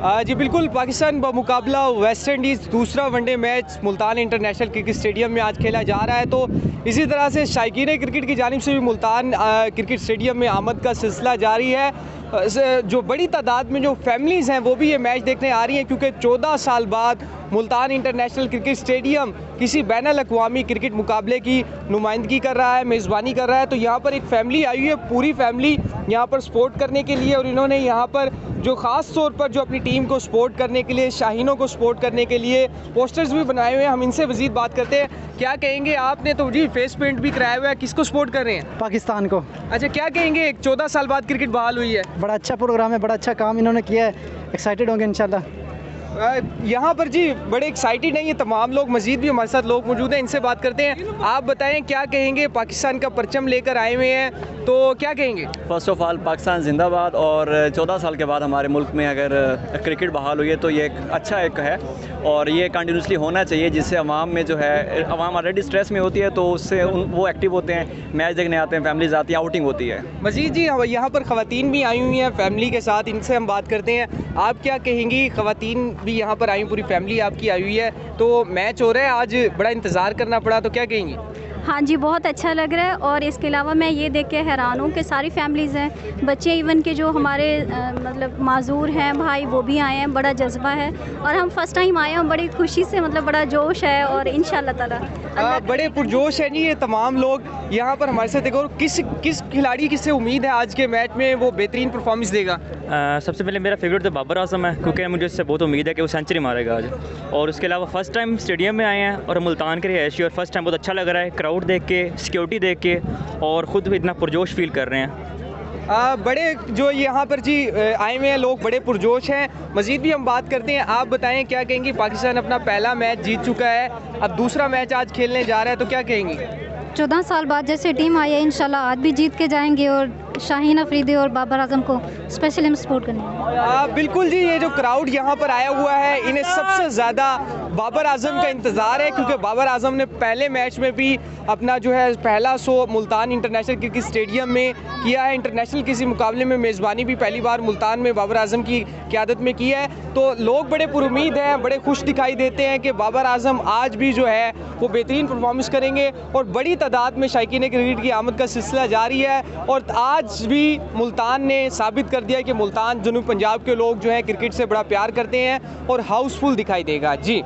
जी बिल्कुल, Pakistan बमुकाबला West Indies दूसरा one day match Multan international cricket stadium में आज खेला जा रहा है। तो इसी तरह से शायकीन क्रिकेट की जानिब से भी मुल्तान क्रिकेट स्टेडियम में आमद का सिलसिला जारी है। जो बड़ी तादाद में जो फैमिलीज़ हैं वो भी ये मैच देखने आ रही हैं, क्योंकि 14 साल बाद मुल्तान इंटरनेशनल क्रिकेट स्टेडियम किसी बैनुल अक़वामी क्रिकेट मुकाबले की नुमाइंदगी कर रहा है, मेज़बानी कर रहा है। तो यहाँ पर एक फ़ैमिली आई हुई है, पूरी फैमिली यहाँ पर सपोर्ट करने के लिए, और इन्होंने यहाँ पर जो ख़ास तौर पर जो अपनी टीम को सपोर्ट करने के लिए, शाहीनों को सपोर्ट करने के लिए पोस्टर्स भी बनाए हुए हैं। हम इनसे मज़ीद बात करते हैं। क्या कहेंगे, आपने तो जी फेस पेंट भी कराया हुआ है, किसको सपोर्ट कर रहे हैं? पाकिस्तान को। अच्छा, क्या कहेंगे, 14 साल बाद क्रिकेट बहाल हुई है, बड़ा अच्छा प्रोग्राम है, बड़ा अच्छा काम इन्होंने किया है, एक्साइटेड होंगे इंशाल्लाह। यहाँ पर जी बड़े एक्साइटेड हैं ये तमाम लोग। मजीद भी हमारे साथ लोग मौजूद हैं, इनसे बात करते हैं। आप बताएं, क्या कहेंगे, पाकिस्तान का परचम लेकर आए हुए हैं, तो क्या कहेंगे? फ़र्स्ट ऑफ़ ऑल पाकिस्तान जिंदाबाद। और 14 साल के बाद हमारे मुल्क में अगर क्रिकेट बहाल हुई है तो ये एक अच्छा एक है, और ये कंटिन्यूसली होना चाहिए, जिससे अवाम में जो है, अवाम ऑलरेडी स्ट्रेस में होती है तो उससे वो एक्टिव होते हैं, मैच देखने आते हैं, फैमिलीज आती हैं, आउटिंग होती है। मजीद जी यहाँ पर ख़वातीन भी आई हुई हैं फैमिली के साथ, इनसे हम बात करते हैं। आप क्या कहेंगी, ख़वातीन भी यहाँ पर आई, पूरी फैमिली आपकी आई हुई है, तो मैच हो रहा है आज, बड़ा इंतज़ार करना पड़ा, तो क्या कहेंगी? हाँ जी, बहुत अच्छा लग रहा है। और इसके अलावा मैं ये देख के हैरान हूँ कि सारी फैमिलीज़ हैं, बच्चे इवन के जो हमारे मतलब माजूर हैं भाई, वो भी आए हैं, बड़ा जज्बा है। और हम फर्स्ट टाइम आए हैं, बड़ी खुशी से, मतलब बड़ा जोश है, और इंशाल्लाह ताला बड़े पुरजोश हैं जी ये तमाम लोग यहाँ पर हमारे साथ। देखो किस खिलाड़ी की से उम्मीद है आज के मैच में वो बेहतरीन परफॉर्मेंस देगा? सबसे पहले मेरा फेवरेट तो बाबर आजम है, क्योंकि मुझे उससे बहुत उम्मीद है कि वो सेंचुरी मारेगा आज। और उसके अलावा फ़र्स्ट टाइम स्टेडियम में आए हैं और मुल्तान के रिहायशी, और फर्स्ट टाइम बहुत अच्छा लग रहा है, क्राउड देख के, सिक्योरिटी देख के, और ख़ुद भी इतना पुरजोश फील कर रहे हैं। बड़े जो यहाँ पर जी आए हुए हैं लोग, बड़े पुरजोश हैं। मज़ीद भी हम बात करते हैं। आप बताएं, क्या कहेंगी, पाकिस्तान अपना पहला मैच जीत चुका है, अब दूसरा मैच आज खेलने जा रहा है, तो क्या कहेंगी? 14 साल बाद जैसे टीम आई है, इंशाल्लाह आज भी जीत के जाएंगे, और शाहीन अफरीदी और बाबर आजम को स्पेशली हम सपोर्ट करेंगे। बिल्कुल जी, ये जो क्राउड यहाँ पर आया हुआ है, इन्हें सबसे ज़्यादा बाबर आजम का इंतज़ार है, क्योंकि बाबर आजम ने पहले मैच में भी अपना जो है पहला show Multan international cricket stadium में किया है। इंटरनेशनल किसी मुकाबले में मेज़बानी भी पहली बार मुल्तान में बाबर आजम की क़यादत में की है। तो लोग बड़े पुरुमीद हैं, बड़े खुश दिखाई देते हैं कि बाबर आजम आज भी जो है वो बेहतरीन परफॉर्मेंस करेंगे, और बड़ी तादाद में शायकीन क्रिकेट की आमद का सिलसिला जारी है। और आज भी मुल्तान ने साबित कर दिया कि मुल्तान, जनूब पंजाब के लोग जो हैं क्रिकेट से बड़ा प्यार करते हैं, और हाउसफुल दिखाई देगा। जी।